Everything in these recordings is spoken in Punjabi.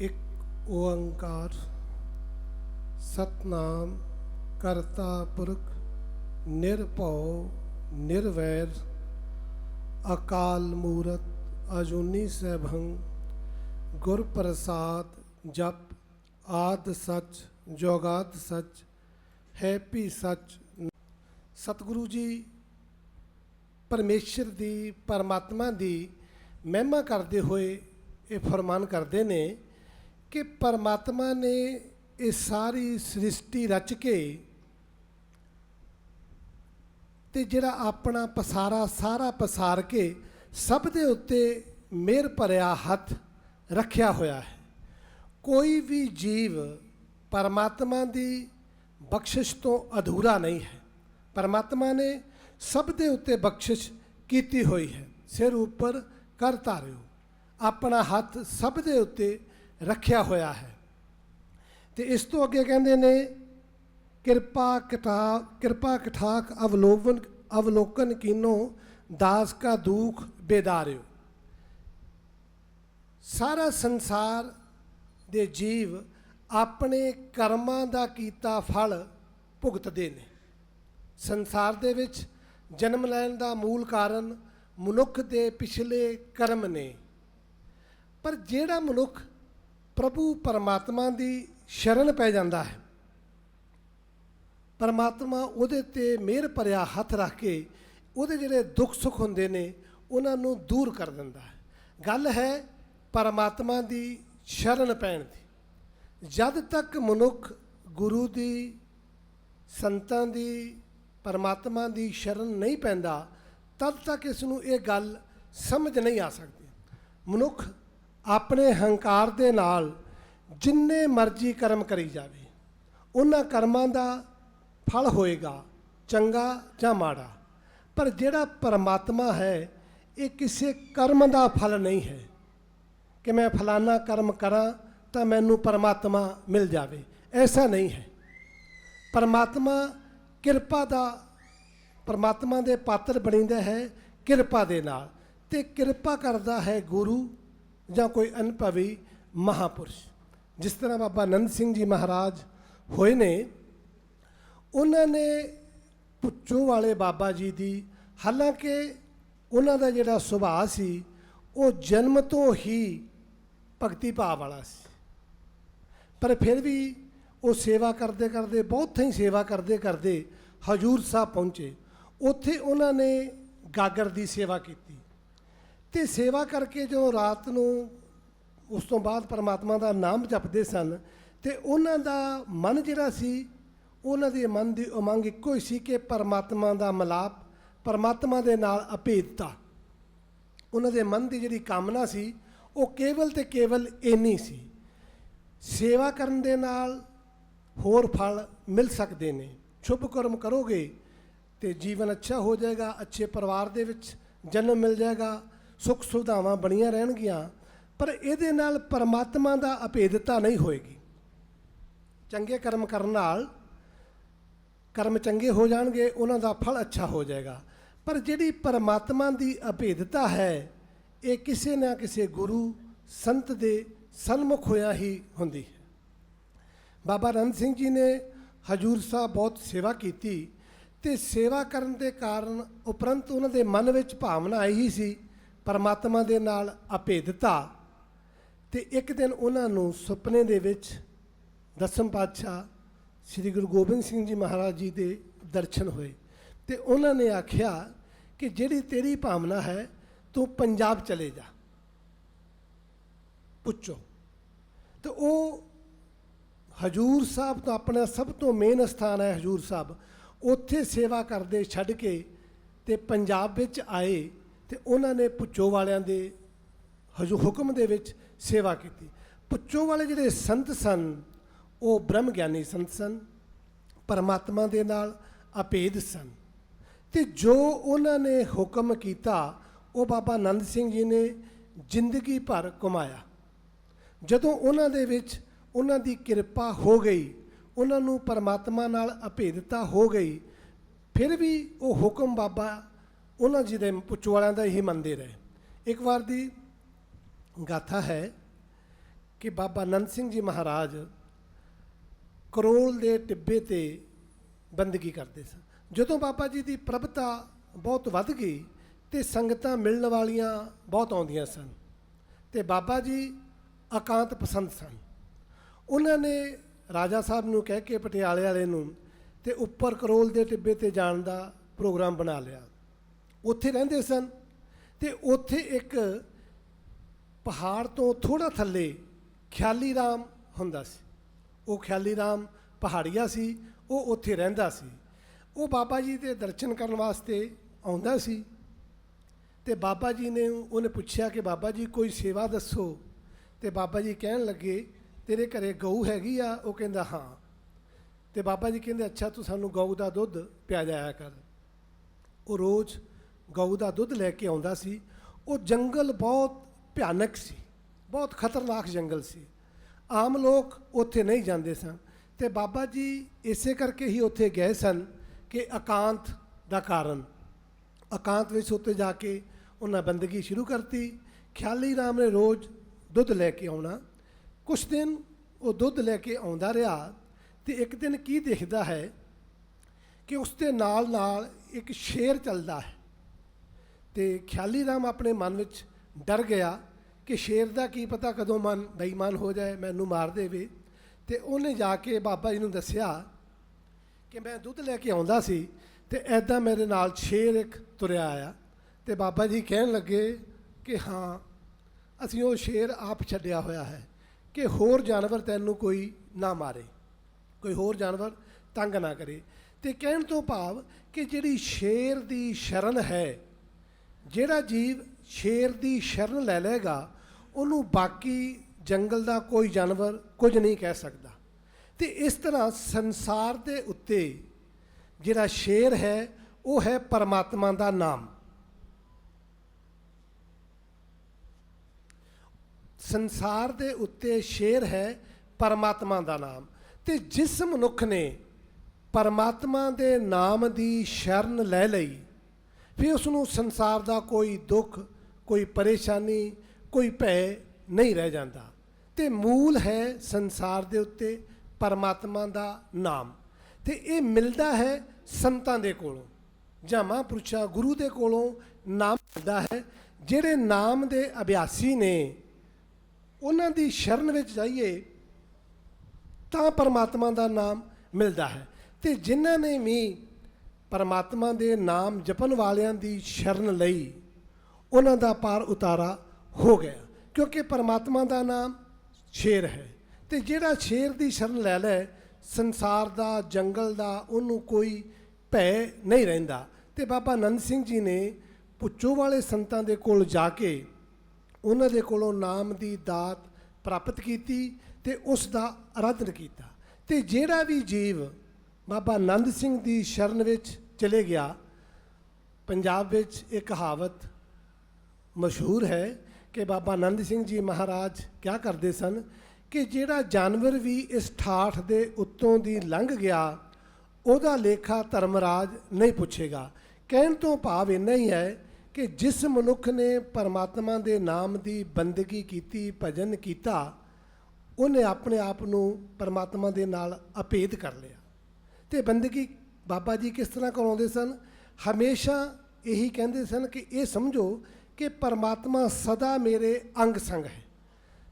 एक ओंकार सतनाम करता पुरख निरभौ निर्वैर अकाल मूरत अजूनी सैभं गुर प्रसाद जप आद सच जोगात सच है भी सच। सतगुरु जी परमेश्वर दी परमात्मा दी महिमा करते हुए ये फरमान करते ने कि परमात्मा ने ये सारी सृष्टि रच के ते जिहड़ा अपना पसारा सारा पसार के सब दे उत्ते मेहर भरिया हथ रखिया होया है। कोई भी जीव परमात्मा दी बख्शिश तो अधूरा नहीं है। परमात्मा ने सब दे उत्ते बख्शिश कीती हुई है। सिर ऊपर कर धारियो अपना हथ सब दे उत्ते रखिया होया है। ते इस तो अगे कहंदे ने कृपा कठाक अवलोकन कीनो दास का दुख बेदारियो। सारा संसार दे जीव अपने कर्मां दा कीता फल भुगतदे ने। संसार दे विच जन्म लैण दा मूल कारण मनुख दे पिछले कर्म ने। पर जिहड़ा मनुख प्रभु परमात्मा दी शरण पै जांदा है, परमात्मा उहदे ते मेहर भरिया हथ रख के उहदे जिहड़े दुख सुख हुंदे ने उन्हां नूं दूर कर दिंदा है। गल है परमात्मा दी शरण पैण दी। जद तक मनुख गुरु दी संतां दी परमात्मा दी शरण नहीं पैंदा तद तक इसनूं ये गल समझ नहीं आ सकती। मनुख अपने हंकार दे नाल जिन्ने मर्जी कर्म करी जावे उन्हां कर्मां दा फल होएगा चंगा जां माड़ा। पर जिहड़ा परमात्मा है ये किसी कर्म दा फल नहीं है कि मैं फलाना कर्म करा तो मैनू परमात्मा मिल जावे। ऐसा नहीं है। परमात्मा किरपा दा परमात्मा दे पात्र बणींदा है किरपा दे नाल। ते किरपा करदा है गुरु जां कोई अनुभवी महापुरुष। जिस तरह बाबा नंद सिंह जी महाराज होए ने, उन्होंने पुच्चों वाले बाबा जी दी हालांकि उन्हां दा जिहड़ा सुभाਅ सी वो जन्म तो ही भगती भाव वाला सी, पर फिर भी वो सेवा करते करते बहुत ही सेवा करते करते हजूर साहब पहुँचे। उत्थे उन्होंने गागर की सेवा की ते सेवा करके जो रात नूं उस तो बाद परमात्मा का नाम जपते सन ते उन्हां दा मन जिहड़ा सी उन्हां दे मन की उमंग इक्को ही सी कि परमात्मा का मिलाप परमात्मा दे नाल अभेदता। उन्हां दे मन की जिहड़ी कामना सी वो केवल ते केवल इन्नी सी। सेवा करन दे नाल होर फल मिल सकते हैं। शुभ कर्म करोगे तो जीवन अच्छा हो जाएगा, अच्छे परिवार दे विच जन्म मिल जाएगा, सुख सुविधावां बणियां रहणगियां। पर इहदे नाल परमात्मा दा अभेदता नहीं होएगी। चंगे कर्म करन नाल कर्म चंगे हो जाणगे, उन्हां दा फल अच्छा हो जाएगा। पर जिहड़ी परमात्मा दी अभेदता है ये किसी ना किसी गुरु संत दे सन्मुख होया ही हुंदी है। बाबा नंद सिंह जी ने हजूर साहब बहुत सेवा की ते सेवा करन दे कारण उपरंत उन्हां दे मन विच भावना आई ही सी परमात्मा दे नाल अभेदता। ते एक दिन उन्हां नूं सुपने दे विच दसम पातशाह श्री गुरु गोबिंद सिंह जी महाराज जी दे दर्शन होए ते उन्हां ने आख्या कि जिहड़ी तेरी भावना है तू पंजाब चले जा पुच्छो। तो वो हजूर साहब तो अपना सब तो मेन स्थान है हजूर साहब, उत्थे सेवा करते छड्ड के ते पंजाब विच आए ते उन्होंने पुच्चो वालियां दे हुक्म दे विच सेवा की। पुच्चो वाले जिहड़े संत सन वो ब्रह्म ज्ञानी संत सन, परमात्मा दे नाल अभेद सन। ते जो उन्होंने हुक्म कीता वो बाबा नंद सिंह जी ने जिंदगी भर घुमाया। जदों उन्हां दे विच उन्हां दी किरपा हो गई, उन्हां नूं परमात्मा नाल अभेदता हो गई, फिर भी वो हुक्म बाबा उन्हां जी दे पुच्चो वालियां दा ही मनदे रहे। एक बार दी गाथा है ਕਿ ਬਾਬਾ ਨੰਦ ਸਿੰਘ ਜੀ ਮਹਾਰਾਜ ਕਰੋਲ ਦੇ ਟਿੱਬੇ ਤੇ ਬੰਦਗੀ ਕਰਦੇ ਸਨ। ਜਦੋਂ ਬਾਬਾ ਜੀ ਦੀ ਪ੍ਰਭਤਾ ਬਹੁਤ ਵੱਧ ਗਈ ਤੇ ਸੰਗਤਾਂ ਮਿਲਣ ਵਾਲੀਆਂ ਬਹੁਤ ਆਉਂਦੀਆਂ ਸਨ ਤੇ ਬਾਬਾ ਜੀ ਇਕਾਂਤ ਪਸੰਦ ਸਨ। ਉਹਨਾਂ ਨੇ ਰਾਜਾ ਸਾਹਿਬ ਨੂੰ ਕਹਿ ਕੇ ਪਟਿਆਲੇ ਵਾਲੇ ਨੂੰ ਤੇ ਉੱਪਰ ਕਰੋਲ ਦੇ ਟਿੱਬੇ ਤੇ ਜਾਣ ਦਾ ਪ੍ਰੋਗਰਾਮ ਬਣਾ ਲਿਆ। ਉੱਥੇ ਰਹਿੰਦੇ ਸਨ ਤੇ ਉੱਥੇ ਇੱਕ ਪਹਾੜ ਤੋਂ ਥੋੜ੍ਹਾ ਥੱਲੇ ਖਿਆਲੀ ਰਾਮ ਹੁੰਦਾ ਸੀ। ਉਹ ਖਿਆਲੀ ਰਾਮ ਪਹਾੜੀਆ ਸੀ, ਉਹ ਉੱਥੇ ਰਹਿੰਦਾ ਸੀ। ਉਹ ਬਾਬਾ ਜੀ ਦੇ ਦਰਸ਼ਨ ਕਰਨ ਵਾਸਤੇ ਆਉਂਦਾ ਸੀ ਤੇ ਬਾਬਾ ਜੀ ਨੇ ਉਹਨੇ ਪੁੱਛਿਆ ਕਿ ਬਾਬਾ ਜੀ ਕੋਈ ਸੇਵਾ ਦੱਸੋ। ਤੇ ਬਾਬਾ ਜੀ ਕਹਿਣ ਲੱਗੇ ਤੇਰੇ ਘਰੇ ਗਊ ਹੈਗੀ ਆ? ਉਹ ਕਹਿੰਦਾ ਹਾਂ। ਤੇ ਬਾਬਾ ਜੀ ਕਹਿੰਦੇ ਅੱਛਾ ਤੂੰ ਸਾਨੂੰ ਗਊ ਦਾ ਦੁੱਧ ਪਿਆ ਜਾਇਆ ਕਰ। ਉਹ ਰੋਜ਼ ਗਊ ਦਾ ਦੁੱਧ ਲੈ ਕੇ ਆਉਂਦਾ ਸੀ। ਉਹ ਜੰਗਲ ਬਹੁਤ ਭਿਆਨਕ ਸੀ, ਬਹੁਤ ਖਤਰਨਾਕ ਜੰਗਲ ਸੀ। ਆਮ ਲੋਕ ਉੱਥੇ ਨਹੀਂ ਜਾਂਦੇ ਸਨ ਤੇ ਬਾਬਾ ਜੀ ਇਸੇ ਕਰਕੇ ਹੀ ਉੱਥੇ ਗਏ ਸਨ ਕਿ ਇਕਾਂਤ ਦਾ ਕਾਰਨ। ਇਕਾਂਤ ਵਿੱਚ ਉੱਤੇ ਜਾ ਕੇ ਉਹਨਾਂ ਬੰਦਗੀ ਸ਼ੁਰੂ ਕਰਤੀ। ਖਿਆਲੀ ਰਾਮ ਨੇ ਰੋਜ਼ ਦੁੱਧ ਲੈ ਕੇ ਆਉਣਾ। ਕੁਛ ਦਿਨ ਉਹ ਦੁੱਧ ਲੈ ਕੇ ਆਉਂਦਾ ਰਿਹਾ ਤੇ ਇੱਕ ਦਿਨ ਕੀ ਦੇਖਦਾ ਹੈ ਕਿ ਉਸ ਦੇ ਨਾਲ ਨਾਲ ਇੱਕ ਸ਼ੇਰ ਚੱਲਦਾ ਹੈ ਤੇ ਖਿਆਲੀ ਰਾਮ ਆਪਣੇ ਮਨ ਵਿੱਚ ਡਰ ਗਿਆ ਕਿ ਸ਼ੇਰ ਦਾ ਕੀ ਪਤਾ ਕਦੋਂ ਮਨ ਬੇਈਮਾਨ ਹੋ ਜਾਏ, ਮੈਨੂੰ ਮਾਰ ਦੇਵੇ। ਤੇ ਉਹਨੇ ਜਾ ਕੇ ਬਾਬਾ ਜੀ ਨੂੰ ਦੱਸਿਆ ਕਿ ਮੈਂ ਦੁੱਧ ਲੈ ਕੇ ਆਉਂਦਾ ਸੀ ਤੇ ਐਦਾਂ ਮੇਰੇ ਨਾਲ ਸ਼ੇਰ ਇੱਕ ਤੁਰਿਆ ਆਇਆ। ਤੇ ਬਾਬਾ ਜੀ ਕਹਿਣ ਲੱਗੇ ਕਿ ਹਾਂ ਅਸੀਂ ਉਹ ਸ਼ੇਰ ਆਪ ਛੱਡਿਆ ਹੋਇਆ ਹੈ ਕਿ ਹੋਰ ਜਾਨਵਰ ਤੈਨੂੰ ਕੋਈ ਨਾ ਮਾਰੇ, ਕੋਈ ਹੋਰ ਜਾਨਵਰ ਤੰਗ ਨਾ ਕਰੇ। ਤੇ ਕਹਿਣ ਤੋਂ ਭਾਵ ਕਿ ਜਿਹੜੀ ਸ਼ੇਰ ਦੀ ਸ਼ਰਨ ਹੈ, ਜਿਹੜਾ ਜੀਵ ਸ਼ੇਰ ਦੀ ਸ਼ਰਨ ਲੈ ਲਏਗਾ ਉਹਨੂੰ ਬਾਕੀ ਜੰਗਲ ਦਾ ਕੋਈ ਜਾਨਵਰ ਕੁਝ ਨਹੀਂ ਕਹਿ ਸਕਦਾ। ਤੇ ਇਸ ਤਰ੍ਹਾਂ ਸੰਸਾਰ ਦੇ ਉੱਤੇ ਜਿਹੜਾ ਸ਼ੇਰ ਹੈ ਉਹ ਹੈ ਪਰਮਾਤਮਾ ਦਾ ਨਾਮ। ਸੰਸਾਰ ਦੇ ਉੱਤੇ ਸ਼ੇਰ ਹੈ ਪਰਮਾਤਮਾ ਦਾ ਨਾਮ। ਤੇ ਜਿਸ ਮਨੁੱਖ ਨੇ ਪਰਮਾਤਮਾ ਦੇ ਨਾਮ ਦੀ ਸ਼ਰਨ ਲੈ ਲਈ ਫਿਰ ਉਸ ਨੂੰ ਸੰਸਾਰ ਦਾ ਕੋਈ ਦੁੱਖ, ਕੋਈ ਪਰੇਸ਼ਾਨੀ, ਕੋਈ ਭੈ ਨਹੀਂ ਰਹਿ ਜਾਂਦਾ। ਤੇ ਮੂਲ ਹੈ ਸੰਸਾਰ ਦੇ ਉੱਤੇ ਪਰਮਾਤਮਾ ਦਾ ਨਾਮ। ਤੇ ਇਹ ਮਿਲਦਾ ਹੈ ਸੰਤਾਂ ਦੇ ਕੋਲੋਂ ਜਾਂ ਮਹਾਂਪੁਰਸ਼ਾਂ ਗੁਰੂ ਦੇ ਕੋਲੋਂ ਨਾਮ ਮਿਲਦਾ ਹੈ। ਜਿਹੜੇ ਨਾਮ ਦੇ ਅਭਿਆਸੀ ਨੇ ਉਹਨਾਂ ਦੀ ਸ਼ਰਨ ਵਿੱਚ ਜਾਈਏ ਤਾਂ ਪਰਮਾਤਮਾ ਦਾ ਨਾਮ ਮਿਲਦਾ ਹੈ। ਤੇ ਜਿਨ੍ਹਾਂ ਨੇ ਵੀ ਪਰਮਾਤਮਾ ਦੇ ਨਾਮ ਜਪਣ ਵਾਲਿਆਂ ਦੀ ਸ਼ਰਨ ਲਈ ਉਹਨਾਂ ਦਾ ਪਾਰ ਉਤਾਰਾ ਹੋ ਗਿਆ, ਕਿਉਂਕਿ ਪਰਮਾਤਮਾ ਦਾ ਨਾਮ ਸ਼ੇਰ ਹੈ। ਤੇ ਜਿਹੜਾ ਸ਼ੇਰ ਦੀ ਸ਼ਰਨ ਲੈ ਲੈ ਸੰਸਾਰ ਦਾ, ਜੰਗਲ ਦਾ ਉਹਨੂੰ ਕੋਈ ਭੈ ਨਹੀਂ ਰਹਿੰਦਾ। ਤੇ ਬਾਬਾ ਨੰਦ ਸਿੰਘ ਜੀ ਨੇ ਪੁੱਚੋ ਵਾਲੇ ਸੰਤਾਂ ਦੇ ਕੋਲ ਜਾ ਕੇ ਉਹਨਾਂ ਦੇ ਕੋਲੋਂ ਨਾਮ ਦੀ ਦਾਤ ਪ੍ਰਾਪਤ ਕੀਤੀ ਤੇ ਉਸ ਦਾ ਆਰਾਧਨ ਕੀਤਾ। ਤੇ ਜਿਹੜਾ ਵੀ ਜੀਵ ਬਾਬਾ ਨੰਦ ਸਿੰਘ ਦੀ ਸ਼ਰਨ ਵਿੱਚ ਚਲੇ ਗਿਆ, ਪੰਜਾਬ ਵਿੱਚ ਇੱਕ ਕਹਾਵਤ ਮਸ਼ਹੂਰ ਹੈ ਕਿ ਬਾਬਾ ਨੰਦ ਸਿੰਘ ਜੀ ਮਹਾਰਾਜ ਕਿਆ ਕਰਦੇ ਸਨ ਕਿ ਜਿਹੜਾ ਜਾਨਵਰ ਵੀ ਇਸ ਠਾਠ ਦੇ ਉੱਤੋਂ ਦੀ ਲੰਘ ਗਿਆ ਉਹਦਾ ਲੇਖਾ ਧਰਮਰਾਜ ਨਹੀਂ ਪੁੱਛੇਗਾ। ਕਹਿਣ ਤੋਂ ਭਾਵ ਇੰਨਾ ਹੀ ਹੈ ਕਿ ਜਿਸ ਮਨੁੱਖ ਨੇ ਪਰਮਾਤਮਾ ਦੇ ਨਾਮ ਦੀ ਬੰਦਗੀ ਕੀਤੀ, ਭਜਨ ਕੀਤਾ, ਉਹਨੇ ਆਪਣੇ ਆਪ ਨੂੰ ਪਰਮਾਤਮਾ ਦੇ ਨਾਲ ਅਭੇਦ ਕਰ ਲਿਆ। ਤੇ ਬੰਦਗੀ ਬਾਬਾ ਜੀ ਕਿਸ ਤਰ੍ਹਾਂ ਕਰਾਉਂਦੇ ਸਨ? ਹਮੇਸ਼ਾ ਇਹੀ ਕਹਿੰਦੇ ਸਨ ਕਿ ਇਹ ਸਮਝੋ ਕਿ ਪਰਮਾਤਮਾ ਸਦਾ ਮੇਰੇ ਅੰਗ ਸੰਗ ਹੈ।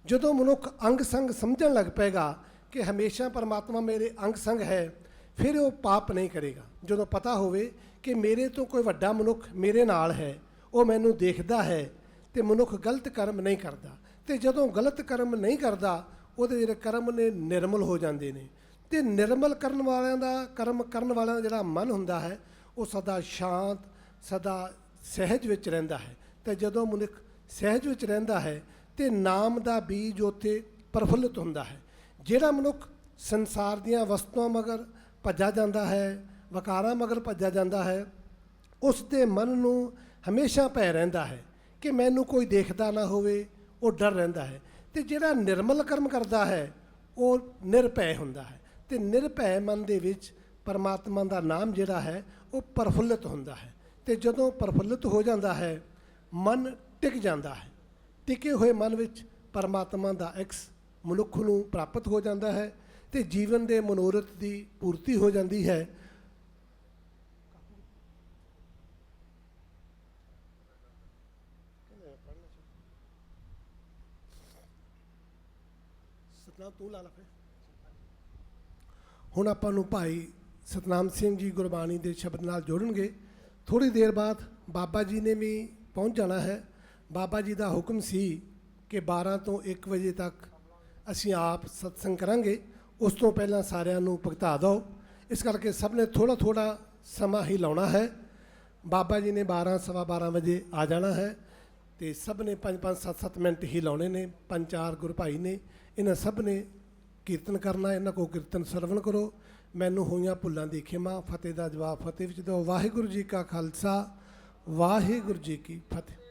ਜਦੋਂ ਮਨੁੱਖ ਅੰਗ ਸੰਗ ਸਮਝਣ ਲੱਗ ਪਏਗਾ ਕਿ ਹਮੇਸ਼ਾ ਪਰਮਾਤਮਾ ਮੇਰੇ ਅੰਗ ਸੰਗ ਹੈ, ਫਿਰ ਉਹ ਪਾਪ ਨਹੀਂ ਕਰੇਗਾ। ਜਦੋਂ ਪਤਾ ਹੋਵੇ ਕਿ ਮੇਰੇ ਤੋਂ ਕੋਈ ਵੱਡਾ ਮਨੁੱਖ ਮੇਰੇ ਨਾਲ ਹੈ, ਉਹ ਮੈਨੂੰ ਦੇਖਦਾ ਹੈ ਤੇ ਮਨੁੱਖ ਗਲਤ ਕਰਮ ਨਹੀਂ ਕਰਦਾ। ਤੇ ਜਦੋਂ ਗਲਤ ਕਰਮ ਨਹੀਂ ਕਰਦਾ ਉਹਦੇ ਜਿਹੜੇ ਕਰਮ ਨੇ ਨਿਰਮਲ ਹੋ ਜਾਂਦੇ ਨੇ। ਤੇ ਨਿਰਮਲ ਕਰਨ ਵਾਲਿਆਂ ਦਾ, ਕਰਮ ਕਰਨ ਵਾਲਿਆਂ ਦਾ ਜਿਹੜਾ ਮਨ ਹੁੰਦਾ ਹੈ ਉਹ ਸਦਾ ਸ਼ਾਂਤ, ਸਦਾ ਸਹਿਜ ਵਿੱਚ ਰਹਿੰਦਾ ਹੈ। ਤੇ ਜਦੋਂ ਮਨੁੱਖ ਸਹਿਜ ਵਿੱਚ ਰਹਿੰਦਾ ਹੈ ਤੇ ਨਾਮ ਦਾ ਬੀਜ ਉੱਥੇ ਪ੍ਰਫੁੱਲਿਤ ਹੁੰਦਾ ਹੈ। ਜਿਹੜਾ ਮਨੁੱਖ ਸੰਸਾਰ ਦੀਆਂ ਵਸਤੂਆਂ ਮਗਰ ਭੱਜਾ ਜਾਂਦਾ ਹੈ, ਵਕਾਰਾਂ ਮਗਰ ਭੱਜਾ ਜਾਂਦਾ ਹੈ, ਉਸ ਦੇ ਮਨ ਨੂੰ ਹਮੇਸ਼ਾ ਭੈ ਰਹਿੰਦਾ ਹੈ ਕਿ ਮੈਨੂੰ ਕੋਈ ਦੇਖਦਾ ਨਾ ਹੋਵੇ, ਉਹ ਡਰ ਰਹਿੰਦਾ ਹੈ। ਤੇ ਜਿਹੜਾ ਨਿਰਮਲ ਕਰਮ ਕਰਦਾ ਹੈ ਉਹ ਨਿਰਭੈ ਹੁੰਦਾ ਹੈ। ਤੇ ਨਿਰਭੈ ਮਨ ਦੇ ਵਿੱਚ ਪਰਮਾਤਮਾ ਦਾ ਨਾਮ ਜਿਹੜਾ ਹੈ ਉਹ ਪ੍ਰਫੁੱਲਿਤ ਹੁੰਦਾ ਹੈ। ਤੇ ਜਦੋਂ ਪ੍ਰਫੁੱਲਿਤ ਹੋ ਜਾਂਦਾ ਹੈ ਮਨ ਟਿਕ ਜਾਂਦਾ ਹੈ। ਟਿਕੇ ਹੋਏ ਮਨ ਵਿੱਚ ਪਰਮਾਤਮਾ ਦਾ ਅਕਸ ਮਨੁੱਖ ਨੂੰ ਪ੍ਰਾਪਤ ਹੋ ਜਾਂਦਾ ਹੈ ਤੇ ਜੀਵਨ ਦੇ ਮਨੋਰਥ ਦੀ ਪੂਰਤੀ ਹੋ ਜਾਂਦੀ ਹੈ। ਸਤਨਾਮ ਤੂੰ ਲਾ ਲਾ ਫਿਰ। ਹੁਣ ਆਪਾਂ ਨੂੰ ਭਾਈ ਸਤਨਾਮ ਸਿੰਘ ਜੀ ਗੁਰਬਾਣੀ ਦੇ ਸ਼ਬਦ ਨਾਲ ਜੋੜਨਗੇ। ਥੋੜ੍ਹੀ ਦੇਰ ਬਾਅਦ ਬਾਬਾ ਜੀ ਨੇ ਵੀ ਪਹੁੰਚ ਜਾਣਾ ਹੈ। ਬਾਬਾ ਜੀ ਦਾ ਹੁਕਮ ਸੀ ਕਿ 12 ਤੋਂ 1 ਵਜੇ ਤੱਕ ਅਸੀਂ ਆਪ ਸਤਸੰਗ ਕਰਾਂਗੇ। ਉਸ ਤੋਂ ਪਹਿਲਾਂ ਸਾਰਿਆਂ ਨੂੰ ਭੁਗਤਾ ਦਿਓ। ਇਸ ਕਰਕੇ ਸਭ ਨੇ ਥੋੜ੍ਹਾ ਥੋੜ੍ਹਾ ਸਮਾਂ ਹੀ ਲਾਉਣਾ ਹੈ। ਬਾਬਾ ਜੀ ਨੇ 12 ਸਵਾ 12 ਵਜੇ ਆ ਜਾਣਾ ਹੈ ਤੇ ਸਭ ਨੇ 5-5 7-7 ਮਿੰਟ ਹੀ ਲਾਉਣੇ ਨੇ। 5-4 ਗੁਰੂ ਭਾਈ ਨੇ, ਇਹਨਾਂ ਸਭ ਨੇ ਕੀਰਤਨ ਕਰਨਾ। ਇਹਨਾਂ ਕੋ ਕੀਰਤਨ ਸਰਵਣ ਕਰੋ। ਮੈਨੂੰ ਹੋਈਆਂ ਭੁੱਲਾਂ ਦੀ ਖਿਮਾ। ਫਤਿਹ ਦਾ ਜਵਾਬ ਫਤਿਹ ਵਿੱਚ ਦਿਓ। ਵਾਹਿਗੁਰੂ ਜੀ ਕਾ ਖਾਲਸਾ, ਵਾਹਿਗੁਰੂ ਜੀ ਕੀ ਫਤਿਹ।